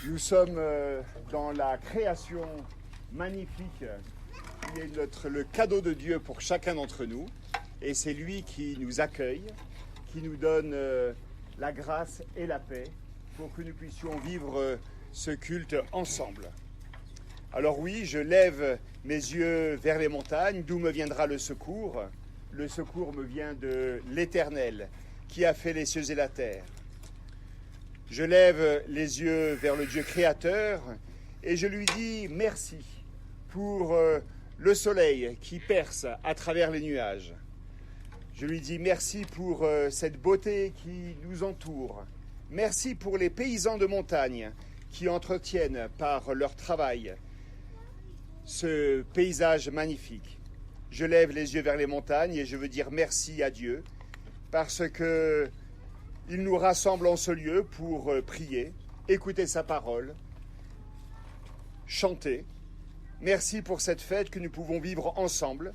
Nous sommes dans la création magnifique qui est le cadeau de Dieu pour chacun d'entre nous. Et c'est lui qui nous accueille, qui nous donne la grâce et la paix pour que nous puissions vivre ce culte ensemble. Alors oui, je lève mes yeux vers les montagnes, d'où me viendra le secours. Le secours me vient de l'Éternel, qui a fait les cieux et la terre. Je lève les yeux vers le Dieu créateur et je lui dis merci pour le soleil qui perce à travers les nuages. Je lui dis merci pour cette beauté qui nous entoure. Merci pour les paysans de montagne qui entretiennent par leur travail ce paysage magnifique. Je lève les yeux vers les montagnes et je veux dire merci à Dieu parce que il nous rassemble en ce lieu pour prier, écouter sa parole, chanter. Merci pour cette fête que nous pouvons vivre ensemble.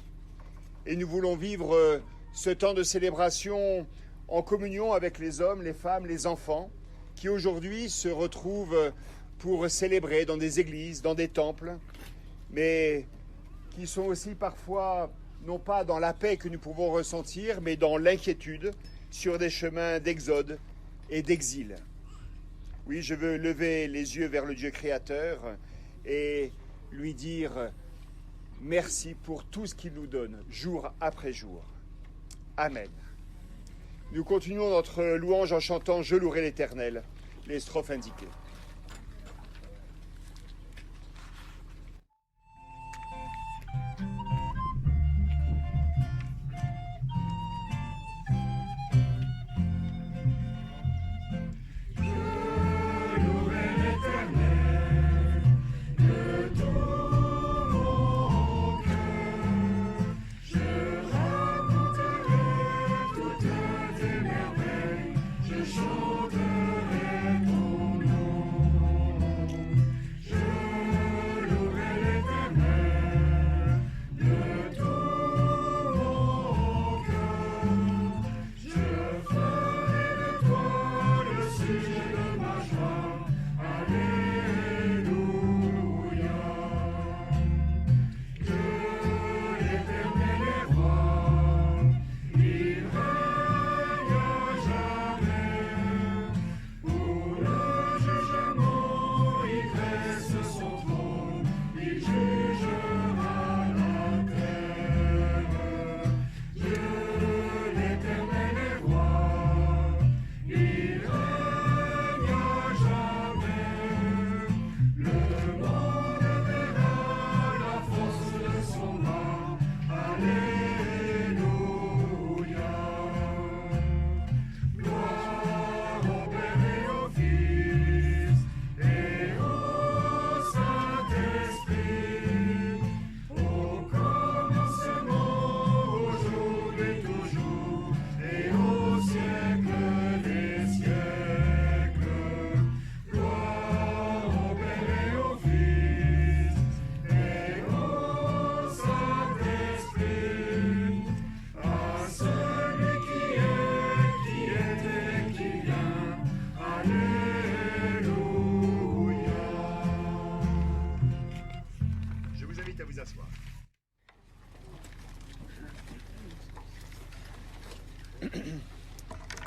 Et nous voulons vivre ce temps de célébration en communion avec les hommes, les femmes, les enfants, qui aujourd'hui se retrouvent pour célébrer dans des églises, dans des temples, mais qui sont aussi parfois, non pas dans la paix que nous pouvons ressentir, mais dans l'inquiétude, sur des chemins d'exode et d'exil. Oui, je veux lever les yeux vers le Dieu créateur et lui dire merci pour tout ce qu'il nous donne, jour après jour. Amen. Nous continuons notre louange en chantant « Je louerai l'Éternel », les strophes indiquées.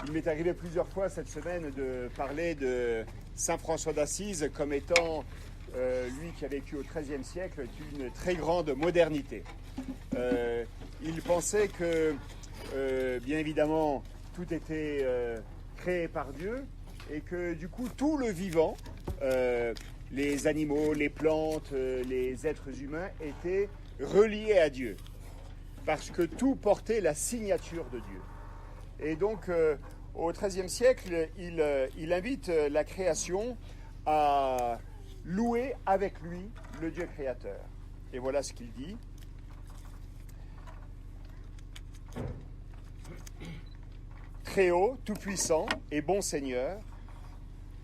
Il m'est arrivé plusieurs fois cette semaine de parler de Saint François d'Assise comme étant, lui qui a vécu au XIIIe siècle, une très grande modernité. Il pensait que, bien évidemment, tout était créé par Dieu et que du coup tout le vivant, les animaux, les plantes, les êtres humains étaient reliés à Dieu parce que tout portait la signature de Dieu. Et donc, au XIIIe siècle, il invite la création à louer avec lui le Dieu créateur. Et voilà ce qu'il dit. Très haut, tout-puissant et bon Seigneur,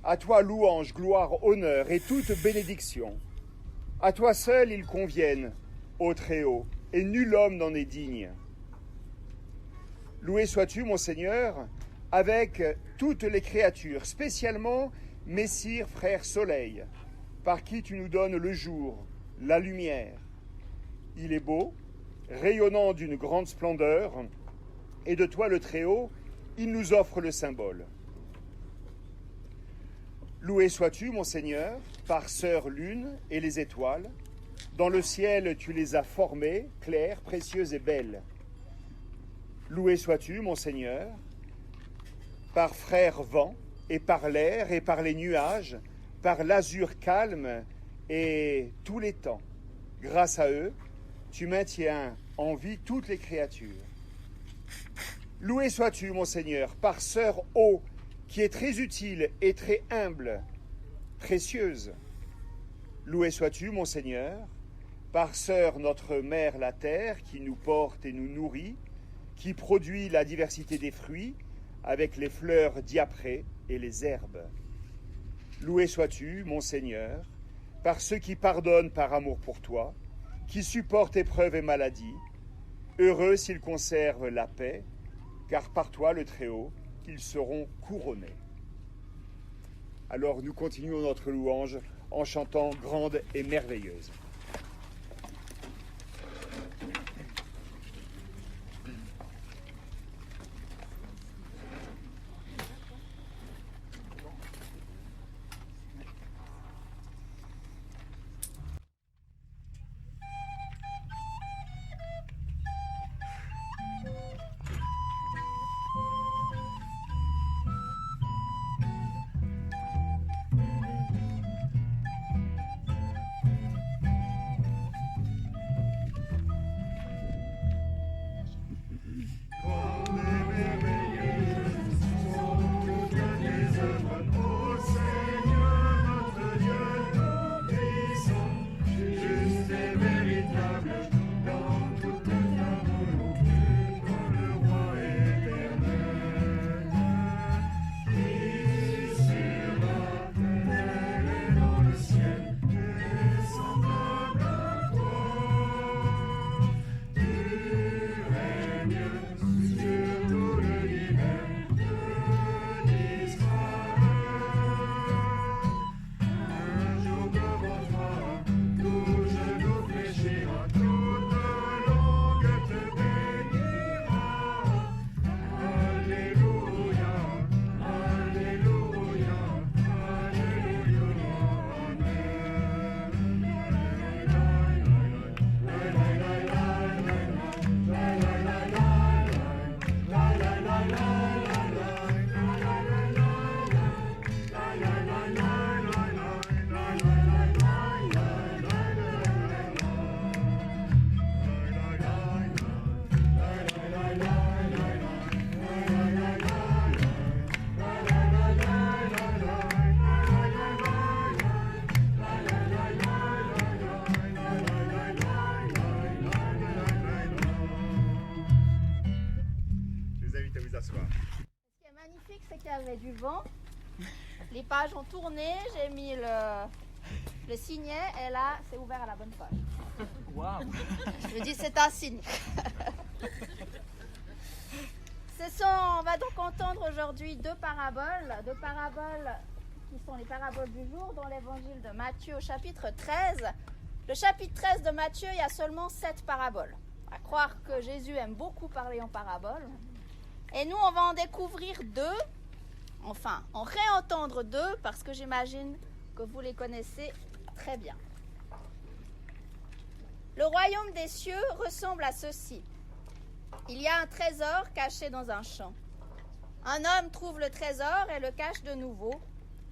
à toi louange, gloire, honneur et toute bénédiction. À toi seul ils conviennent, ô Très-Haut, et nul homme n'en est digne. Loué sois-tu, mon Seigneur, avec toutes les créatures, spécialement Messire, frère soleil, par qui tu nous donnes le jour, la lumière. Il est beau, rayonnant d'une grande splendeur, et de toi le Très-Haut, il nous offre le symbole. Loué sois-tu, mon Seigneur, par sœur lune et les étoiles. Dans le ciel, tu les as formées, claires, précieuses et belles. Loué sois-tu, mon Seigneur, par frère vent, et par l'air, et par les nuages, par l'azur calme et tous les temps. Grâce à eux, tu maintiens en vie toutes les créatures. Loué sois-tu, mon Seigneur, par sœur eau, qui est très utile et très humble, précieuse. Loué sois-tu, mon Seigneur, par sœur notre mère la terre, qui nous porte et nous nourrit, qui produit la diversité des fruits, avec les fleurs diaprées et les herbes. Loué sois-tu, mon Seigneur, par ceux qui pardonnent par amour pour toi, qui supportent épreuves et maladies, heureux s'ils conservent la paix, car par toi, le Très-Haut, ils seront couronnés. Alors nous continuons notre louange en chantant Grande et merveilleuse. Ce qui est magnifique, c'est qu'il y avait du vent. Les pages ont tourné, j'ai mis le signet et là, c'est ouvert à la bonne page. Wow. Je me dis, c'est un signe. On va donc entendre aujourd'hui deux paraboles qui sont les paraboles du jour dans l'évangile de Matthieu au chapitre 13. Le chapitre 13 de Matthieu, il y a seulement 7 paraboles. À croire que Jésus aime beaucoup parler en paraboles. Et nous, on va en découvrir 2, enfin, en réentendre 2, parce que j'imagine que vous les connaissez très bien. Le royaume des cieux ressemble à ceci. Il y a un trésor caché dans un champ. Un homme trouve le trésor et le cache de nouveau.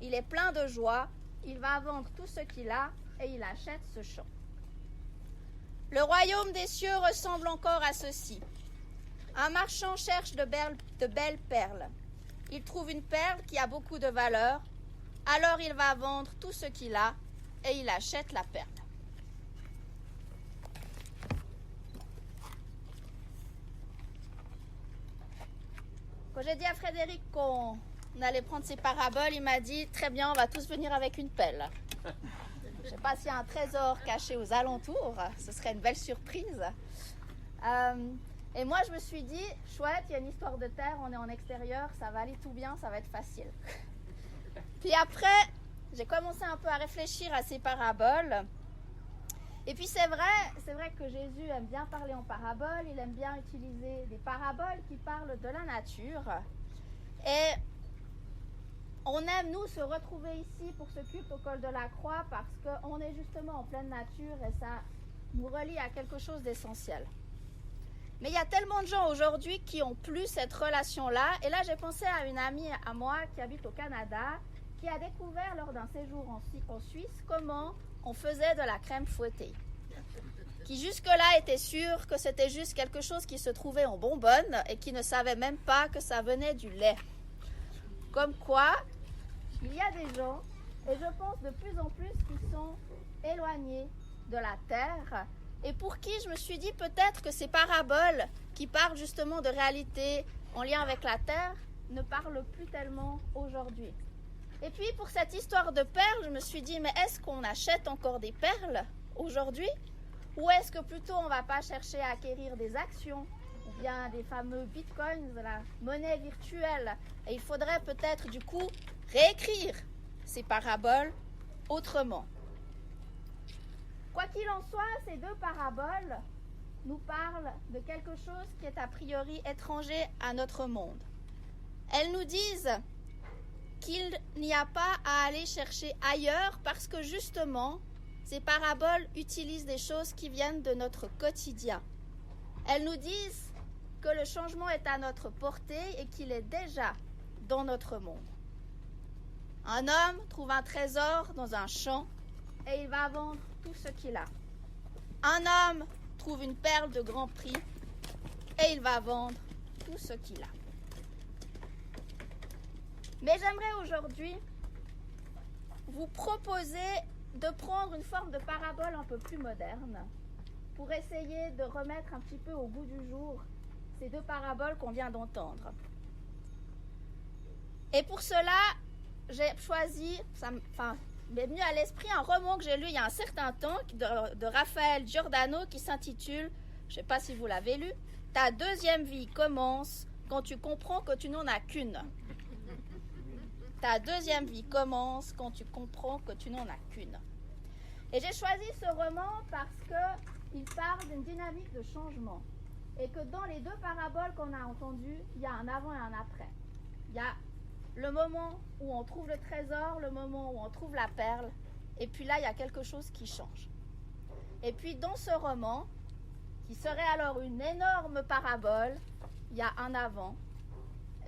Il est plein de joie, il va vendre tout ce qu'il a et il achète ce champ. Le royaume des cieux ressemble encore à ceci. Un marchand cherche de belles perles. Il trouve une perle qui a beaucoup de valeur, alors il va vendre tout ce qu'il a et il achète la perle. Quand j'ai dit à Frédéric qu'on allait prendre ces paraboles, il m'a dit « Très bien, on va tous venir avec une pelle. » Je ne sais pas s'il y a un trésor caché aux alentours, ce serait une belle surprise. Et moi, je me suis dit, chouette, il y a une histoire de terre, on est en extérieur, ça va aller tout bien, ça va être facile. Puis après, j'ai commencé un peu à réfléchir à ces paraboles. Et puis c'est vrai que Jésus aime bien parler en paraboles, il aime bien utiliser des paraboles qui parlent de la nature. Et on aime, nous, se retrouver ici pour ce culte au col de la croix parce qu'on est justement en pleine nature et ça nous relie à quelque chose d'essentiel. Mais il y a tellement de gens aujourd'hui qui n'ont plus cette relation-là. Et là, j'ai pensé à une amie à moi qui habite au Canada, qui a découvert lors d'un séjour en Suisse comment on faisait de la crème fouettée. Qui jusque-là était sûre que c'était juste quelque chose qui se trouvait en bonbonne et qui ne savait même pas que ça venait du lait. Comme quoi, il y a des gens, et je pense de plus en plus, qui sont éloignés de la terre et pour qui je me suis dit peut-être que ces paraboles qui parlent justement de réalité en lien avec la terre ne parlent plus tellement aujourd'hui. Et puis pour cette histoire de perles, je me suis dit mais est-ce qu'on achète encore des perles aujourd'hui ou est-ce que plutôt on ne va pas chercher à acquérir des actions ou bien des fameux bitcoins, la monnaie virtuelle, et il faudrait peut-être du coup réécrire ces paraboles autrement. Quoi qu'il en soit, ces deux paraboles nous parlent de quelque chose qui est a priori étranger à notre monde. Elles nous disent qu'il n'y a pas à aller chercher ailleurs parce que justement, ces paraboles utilisent des choses qui viennent de notre quotidien. Elles nous disent que le changement est à notre portée et qu'il est déjà dans notre monde. Un homme trouve un trésor dans un champ et il va vendre tout ce qu'il a. Un homme trouve une perle de grand prix et il va vendre tout ce qu'il a. Mais j'aimerais aujourd'hui vous proposer de prendre une forme de parabole un peu plus moderne pour essayer de remettre un petit peu au goût du jour ces deux paraboles qu'on vient d'entendre. Et pour cela, j'ai choisi, m'est venu à l'esprit un roman que j'ai lu il y a un certain temps de Raphaël Giordano qui s'intitule, je ne sais pas si vous l'avez lu, « Ta deuxième vie commence quand tu comprends que tu n'en as qu'une ». Ta deuxième vie commence quand tu comprends que tu n'en as qu'une. Et j'ai choisi ce roman parce qu'il parle d'une dynamique de changement. Et que dans les deux paraboles qu'on a entendues, il y a un avant et un après. Il y a le moment où on trouve le trésor, le moment où on trouve la perle, et puis là, il y a quelque chose qui change. Et puis dans ce roman, qui serait alors une énorme parabole, il y a un avant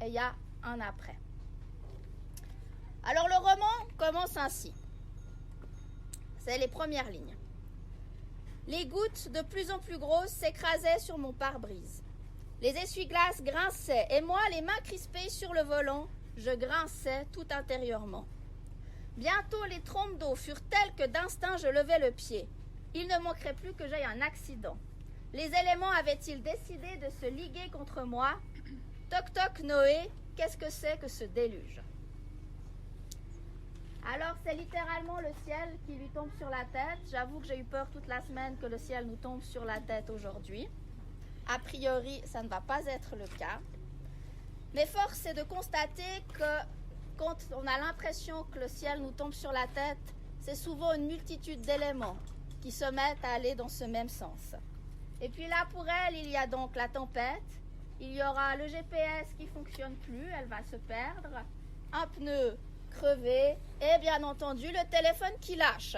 et il y a un après. Alors le roman commence ainsi. C'est les premières lignes. Les gouttes de plus en plus grosses s'écrasaient sur mon pare-brise. Les essuie-glaces grinçaient et moi, les mains crispées sur le volant, je grinçais tout intérieurement. Bientôt, les trompes d'eau furent telles que d'instinct je levai le pied. Il ne manquerait plus que j'aie un accident. Les éléments avaient-ils décidé de se liguer contre moi? Toc toc Noé, qu'est-ce que c'est que ce déluge? Alors c'est littéralement le ciel qui lui tombe sur la tête. J'avoue que j'ai eu peur toute la semaine que le ciel nous tombe sur la tête aujourd'hui. A priori, ça ne va pas être le cas. Mais force est de constater que quand on a l'impression que le ciel nous tombe sur la tête, c'est souvent une multitude d'éléments qui se mettent à aller dans ce même sens. Et puis là, pour elle, il y a donc la tempête, il y aura le GPS qui ne fonctionne plus, elle va se perdre, un pneu crevé et bien entendu le téléphone qui lâche.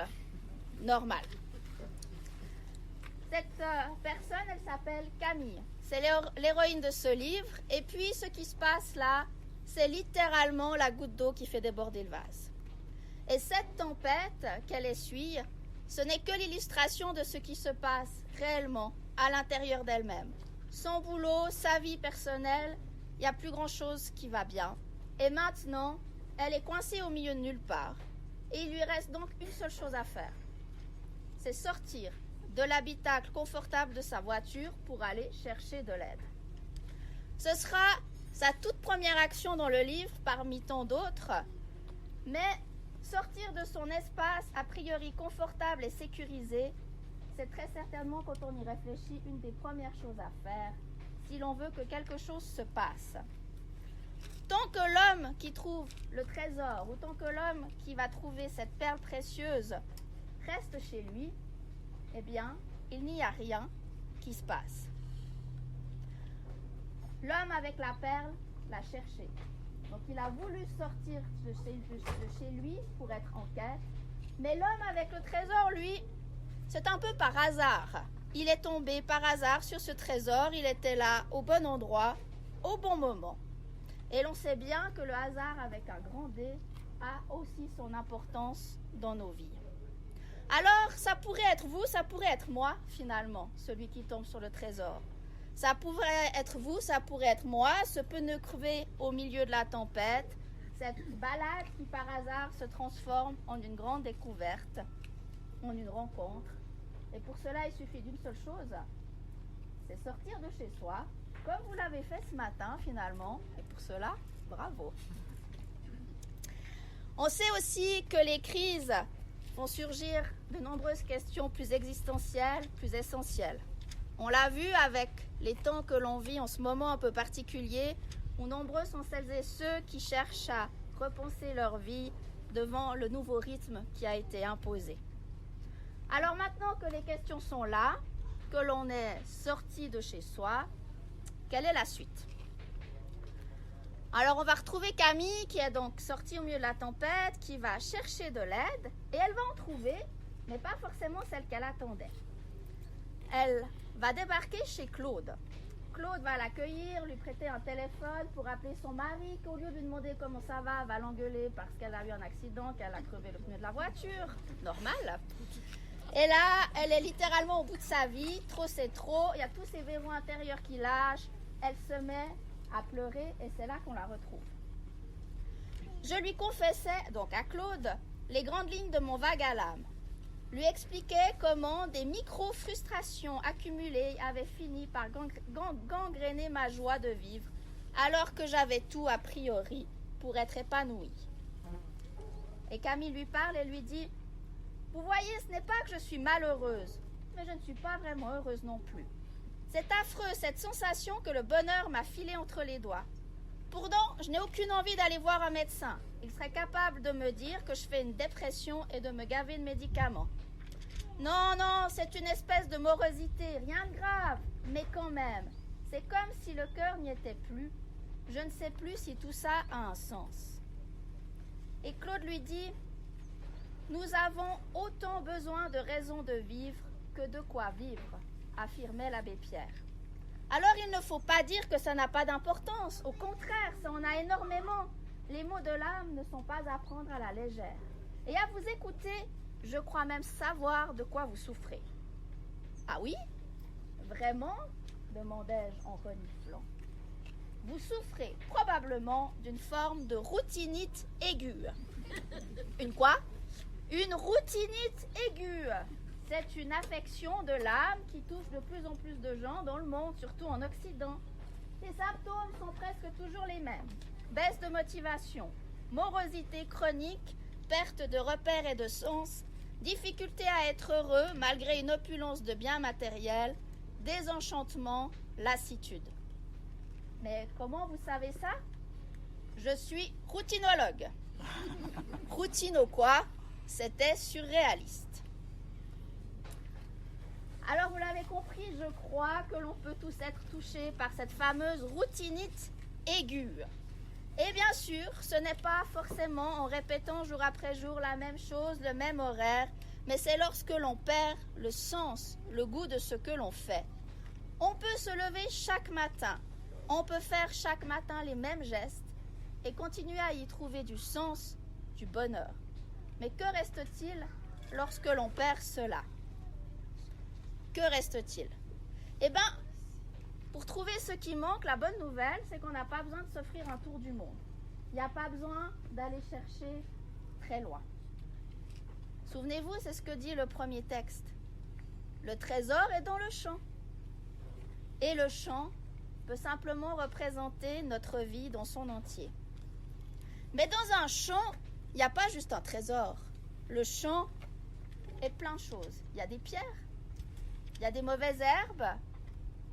Normal. Cette personne, elle s'appelle Camille. C'est l'héroïne de ce livre. Et puis, ce qui se passe là, c'est littéralement la goutte d'eau qui fait déborder le vase. Et cette tempête qu'elle essuie, ce n'est que l'illustration de ce qui se passe réellement à l'intérieur d'elle-même. Son boulot, sa vie personnelle, il n'y a plus grand-chose qui va bien. Et maintenant, elle est coincée au milieu de nulle part. Et il lui reste donc une seule chose à faire. C'est sortir de l'habitacle confortable de sa voiture pour aller chercher de l'aide. Ce sera sa toute première action dans le livre, parmi tant d'autres, mais sortir de son espace a priori confortable et sécurisé, c'est très certainement, quand on y réfléchit, une des premières choses à faire si l'on veut que quelque chose se passe. Autant que l'homme qui trouve le trésor, autant que l'homme qui va trouver cette perle précieuse reste chez lui, eh bien, il n'y a rien qui se passe. L'homme avec la perle l'a cherché. Donc il a voulu sortir de chez lui pour être en quête. Mais l'homme avec le trésor, lui, c'est un peu par hasard. Il est tombé par hasard sur ce trésor. Il était là au bon endroit, au bon moment. Et l'on sait bien que le hasard avec un grand D a aussi son importance dans nos vies. Alors, ça pourrait être vous, ça pourrait être moi, finalement, celui qui tombe sur le trésor. Ça pourrait être vous, ça pourrait être moi, ce pneu crevé au milieu de la tempête, cette balade qui par hasard se transforme en une grande découverte, en une rencontre. Et pour cela, il suffit d'une seule chose, c'est sortir de chez soi, comme vous l'avez fait ce matin finalement. Et pour cela, bravo. On sait aussi que les crises font surgir de nombreuses questions plus existentielles, plus essentielles. On l'a vu avec les temps que l'on vit en ce moment un peu particulier, où nombreux sont celles et ceux qui cherchent à repenser leur vie devant le nouveau rythme qui a été imposé. Alors maintenant que les questions sont là, que l'on est sorti de chez soi, quelle est la suite? Alors on va retrouver Camille qui est donc sortie au milieu de la tempête, qui va chercher de l'aide et elle va en trouver, mais pas forcément celle qu'elle attendait. Elle va débarquer chez Claude. Claude va l'accueillir, lui prêter un téléphone pour appeler son mari, qu'au lieu de lui demander comment ça va l'engueuler parce qu'elle a eu un accident, qu'elle a crevé le pneu de la voiture. Normal. Et là, elle est littéralement au bout de sa vie. Trop, c'est trop. Il y a tous ces verrous intérieurs qui lâchent. Elle se met à pleurer et c'est là qu'on la retrouve. Je lui confessais, donc à Claude, les grandes lignes de mon vague à l'âme. Lui expliquais comment des micro-frustrations accumulées avaient fini par gangréner ma joie de vivre, alors que j'avais tout a priori pour être épanouie. Et Camille lui parle et lui dit « Vous voyez, ce n'est pas que je suis malheureuse, mais je ne suis pas vraiment heureuse non plus. C'est affreux, cette sensation que le bonheur m'a filée entre les doigts. Pourtant, je n'ai aucune envie d'aller voir un médecin. Il serait capable de me dire que je fais une dépression et de me gaver de médicaments. Non, non, c'est une espèce de morosité, rien de grave, mais quand même, c'est comme si le cœur n'y était plus. Je ne sais plus si tout ça a un sens. » Et Claude lui dit « Nous avons autant besoin de raisons de vivre que de quoi vivre, affirmait l'abbé Pierre. Alors il ne faut pas dire que ça n'a pas d'importance, au contraire, ça en a énormément. Les maux de l'âme ne sont pas à prendre à la légère. Et à vous écouter, je crois même savoir de quoi vous souffrez. »« Ah oui? Vraiment ?» demandai-je en reniflant. « Vous souffrez probablement d'une forme de routinite aiguë. » »« Une quoi? »« Une routinite aiguë. C'est une affection de l'âme qui touche de plus en plus de gens dans le monde, surtout en Occident. Les symptômes sont presque toujours les mêmes. Baisse de motivation, morosité chronique, perte de repères et de sens, difficulté à être heureux malgré une opulence de biens matériels, désenchantement, lassitude. Mais comment vous savez ça? Je suis routinologue. Routino quoi? C'était surréaliste. Alors vous l'avez compris, je crois que l'on peut tous être touchés par cette fameuse routinite aiguë. Et bien sûr, ce n'est pas forcément en répétant jour après jour la même chose, le même horaire, mais c'est lorsque l'on perd le sens, le goût de ce que l'on fait. On peut se lever chaque matin, on peut faire chaque matin les mêmes gestes et continuer à y trouver du sens, du bonheur. Mais que reste-t-il lorsque l'on perd cela? Que reste-t-il? Eh bien, pour trouver ce qui manque, la bonne nouvelle, c'est qu'on n'a pas besoin de s'offrir un tour du monde. Il n'y a pas besoin d'aller chercher très loin. Souvenez-vous, c'est ce que dit le premier texte. Le trésor est dans le champ. Et le champ peut simplement représenter notre vie dans son entier. Mais dans un champ, il n'y a pas juste un trésor. Le champ est plein de choses. Il y a des pierres, il y a des mauvaises herbes,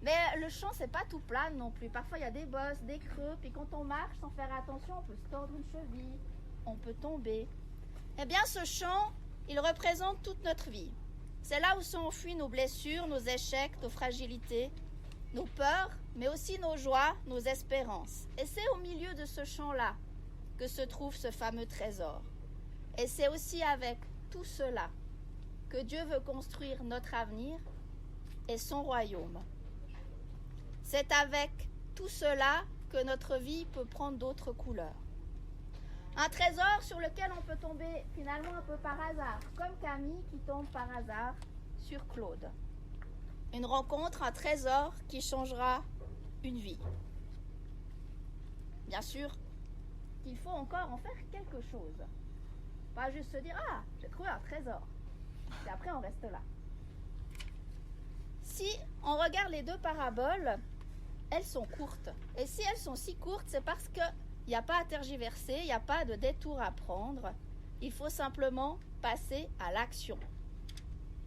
Mais le champ, c'est pas tout plat non plus. Parfois, il y a des bosses, des creux, puis quand on marche sans faire attention, on peut se tordre une cheville, on peut tomber. Eh bien, ce champ, il représente toute notre vie. C'est là où sont enfouies nos blessures, nos échecs, nos fragilités, nos peurs, mais aussi nos joies, nos espérances. Et c'est au milieu de ce champ-là que se trouve ce fameux trésor. Et c'est aussi avec tout cela que Dieu veut construire notre avenir et son royaume. C'est avec tout cela que notre vie peut prendre d'autres couleurs. Un trésor sur lequel on peut tomber finalement un peu par hasard, comme Camille qui tombe par hasard sur Claude. Une rencontre, un trésor qui changera une vie. Bien sûr, il faut encore en faire quelque chose. Pas juste se dire « Ah, j'ai trouvé un trésor ». Et après, on reste là. Si on regarde les deux paraboles, elles sont courtes. Et si elles sont si courtes, c'est parce qu'il n'y a pas à tergiverser, il n'y a pas de détour à prendre. Il faut simplement passer à l'action.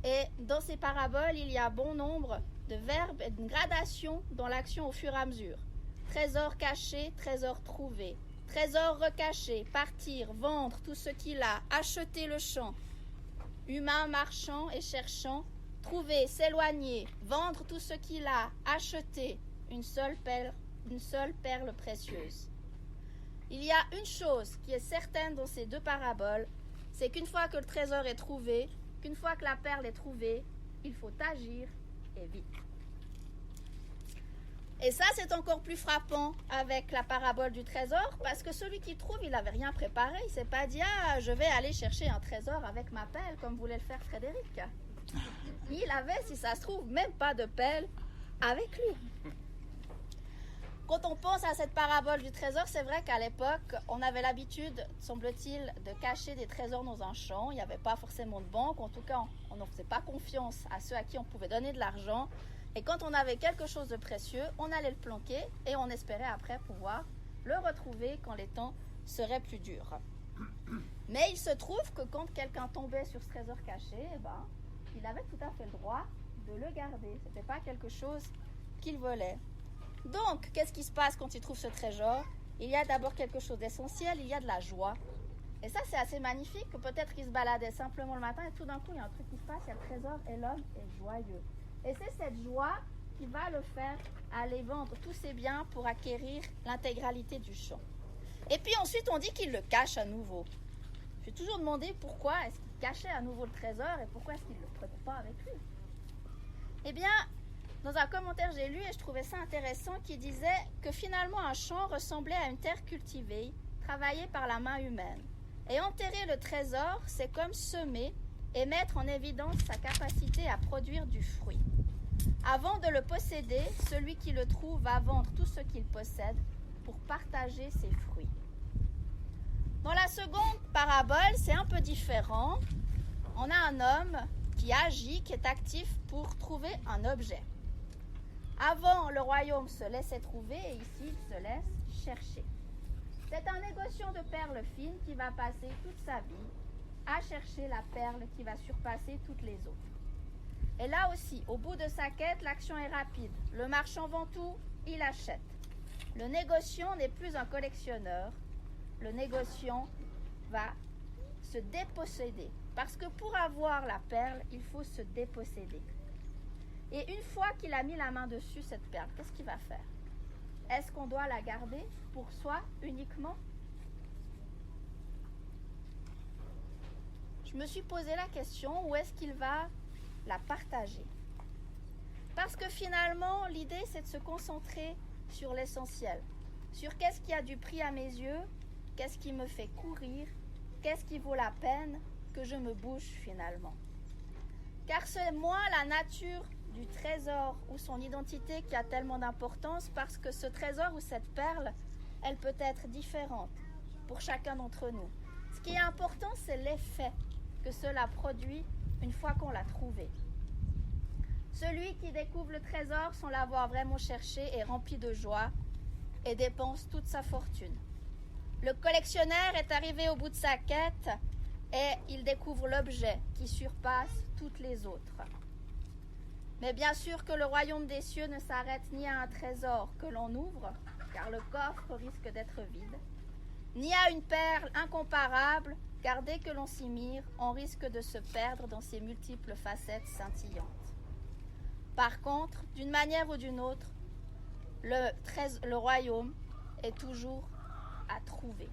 Et dans ces paraboles, il y a bon nombre de verbes et de gradations dans l'action au fur et à mesure. Trésor caché, trésor trouvé. Trésor recaché, partir, vendre tout ce qu'il a, acheter le champ. Humain marchant et cherchant, trouver, s'éloigner, vendre tout ce qu'il a, acheter une seule perle précieuse. Il y a une chose qui est certaine dans ces deux paraboles, c'est qu'une fois que le trésor est trouvé, qu'une fois que la perle est trouvée, il faut agir et vite. Et ça, c'est encore plus frappant avec la parabole du trésor, parce que celui qui trouve, il n'avait rien préparé. Il ne s'est pas dit « Ah, je vais aller chercher un trésor avec ma pelle, comme voulait le faire Frédéric. » Il avait, si ça se trouve, même pas de pelle avec lui. Quand on pense à cette parabole du trésor, c'est vrai qu'à l'époque, on avait l'habitude, semble-t-il, de cacher des trésors dans un champ. Il n'y avait pas forcément de banque. En tout cas, on ne faisait pas confiance à ceux à qui on pouvait donner de l'argent. Et quand on avait quelque chose de précieux, on allait le planquer et on espérait après pouvoir le retrouver quand les temps seraient plus durs. Mais il se trouve que quand quelqu'un tombait sur ce trésor caché, il avait tout à fait le droit de le garder. Ce n'était pas quelque chose qu'il volait. Donc, qu'est-ce qui se passe quand il trouve ce trésor? Il y a d'abord quelque chose d'essentiel, il y a de la joie. Et ça, c'est assez magnifique, que peut-être qu'il se baladait simplement le matin et tout d'un coup, il y a un truc qui se passe, il y a le trésor et l'homme est joyeux. Et c'est cette joie qui va le faire aller vendre tous ses biens pour acquérir l'intégralité du champ. Et puis ensuite, on dit qu'il le cache à nouveau. Je me suis toujours demandé pourquoi est-ce qu'il cachait à nouveau le trésor et pourquoi est-ce qu'il ne le prenait pas avec lui. Eh bien, dans un commentaire j'ai lu et je trouvais ça intéressant qui disait que finalement un champ ressemblait à une terre cultivée, travaillée par la main humaine. Et enterrer le trésor, c'est comme semer et mettre en évidence sa capacité à produire du fruit. Avant de le posséder, celui qui le trouve va vendre tout ce qu'il possède pour partager ses fruits. Dans la seconde parabole, c'est un peu différent. On a un homme qui agit, qui est actif pour trouver un objet. Avant, le royaume se laissait trouver et ici, il se laisse chercher. C'est un négociant de perles fines qui va passer toute sa vie à chercher la perle qui va surpasser toutes les autres. Et là aussi, au bout de sa quête, l'action est rapide. Le marchand vend tout, il achète. Le négociant n'est plus un collectionneur. Le négociant va se déposséder. Parce que pour avoir la perle, il faut se déposséder. Et une fois qu'il a mis la main dessus, cette perle, qu'est-ce qu'il va faire? Est-ce qu'on doit la garder pour soi uniquement? Je me suis posé la question, où est-ce qu'il va la partager? Parce que finalement, l'idée, c'est de se concentrer sur l'essentiel. Sur qu'est-ce qui a du prix à mes yeux, qu'est-ce qui me fait courir, qu'est-ce qui vaut la peine que je me bouge finalement. Car c'est moins la nature du trésor ou son identité qui a tellement d'importance, parce que ce trésor ou cette perle, elle peut être différente pour chacun d'entre nous. Ce qui est important, c'est l'effet que cela produit une fois qu'on l'a trouvé. Celui qui découvre le trésor sans l'avoir vraiment cherché est rempli de joie et dépense toute sa fortune. Le collectionneur est arrivé au bout de sa quête et il découvre l'objet qui surpasse toutes les autres. Mais bien sûr que le royaume des cieux ne s'arrête ni à un trésor que l'on ouvre, car le coffre risque d'être vide, ni à une perle incomparable, car dès que l'on s'y mire, on risque de se perdre dans ses multiples facettes scintillantes. Par contre, d'une manière ou d'une autre, le royaume est toujours à trouver.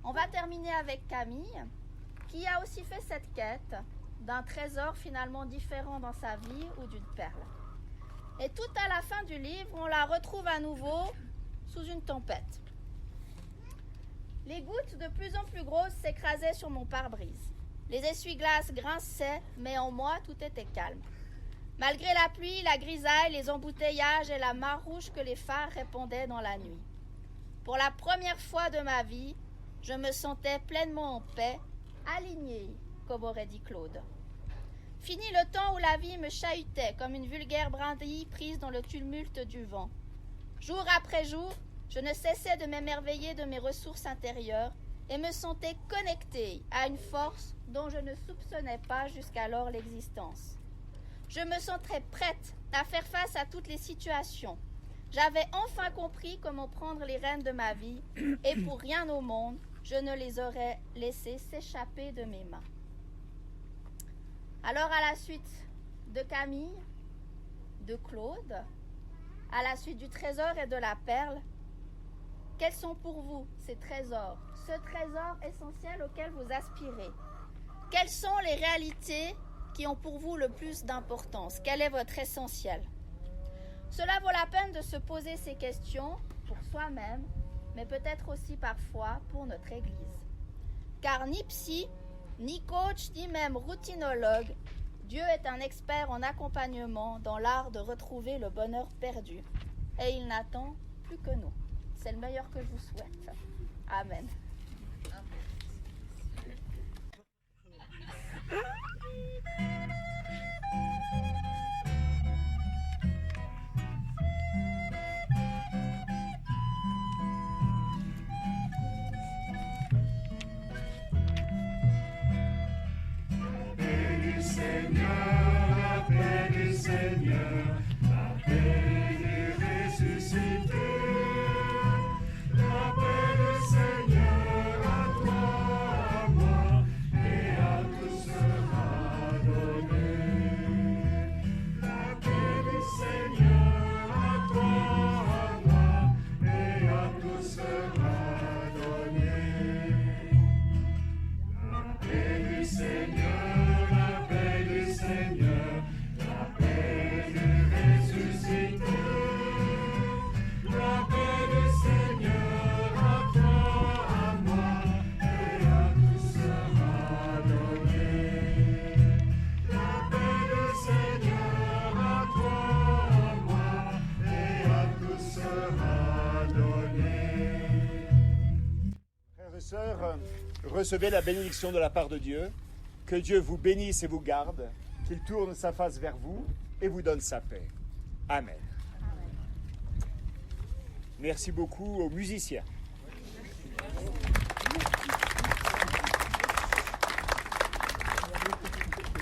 On va terminer avec Camille, qui a aussi fait cette quête d'un trésor finalement différent dans sa vie ou d'une perle. Et tout à la fin du livre, on la retrouve à nouveau sous une tempête. Les gouttes de plus en plus grosses s'écrasaient sur mon pare-brise. Les essuie-glaces grinçaient, mais en moi, tout était calme. Malgré la pluie, la grisaille, les embouteillages et la marrouche que les phares répandaient dans la nuit. Pour la première fois de ma vie, je me sentais pleinement en paix, alignée, comme aurait dit Claude. Fini le temps où la vie me chahutait comme une vulgaire brindille prise dans le tumulte du vent. Jour après jour, je ne cessais de m'émerveiller de mes ressources intérieures et me sentais connectée à une force dont je ne soupçonnais pas jusqu'alors l'existence. Je me sentais prête à faire face à toutes les situations. J'avais enfin compris comment prendre les rênes de ma vie et pour rien au monde, je ne les aurais laissés s'échapper de mes mains. Alors à la suite de Camille, de Claude, à la suite du trésor et de la perle, quels sont pour vous ces trésors, ce trésor essentiel auquel vous aspirez? Quelles sont les réalités qui ont pour vous le plus d'importance? Quel est votre essentiel? Cela vaut la peine de se poser ces questions pour soi-même, mais peut-être aussi parfois pour notre Église. Car ni psy, ni coach, ni même routinologue, Dieu est un expert en accompagnement dans l'art de retrouver le bonheur perdu. Et il n'attend plus que nous. C'est le meilleur que je vous souhaite. Amen. Sœurs, recevez la bénédiction de la part de Dieu. Que Dieu vous bénisse et vous garde, qu'il tourne sa face vers vous et vous donne sa paix. Amen. Merci beaucoup aux musiciens.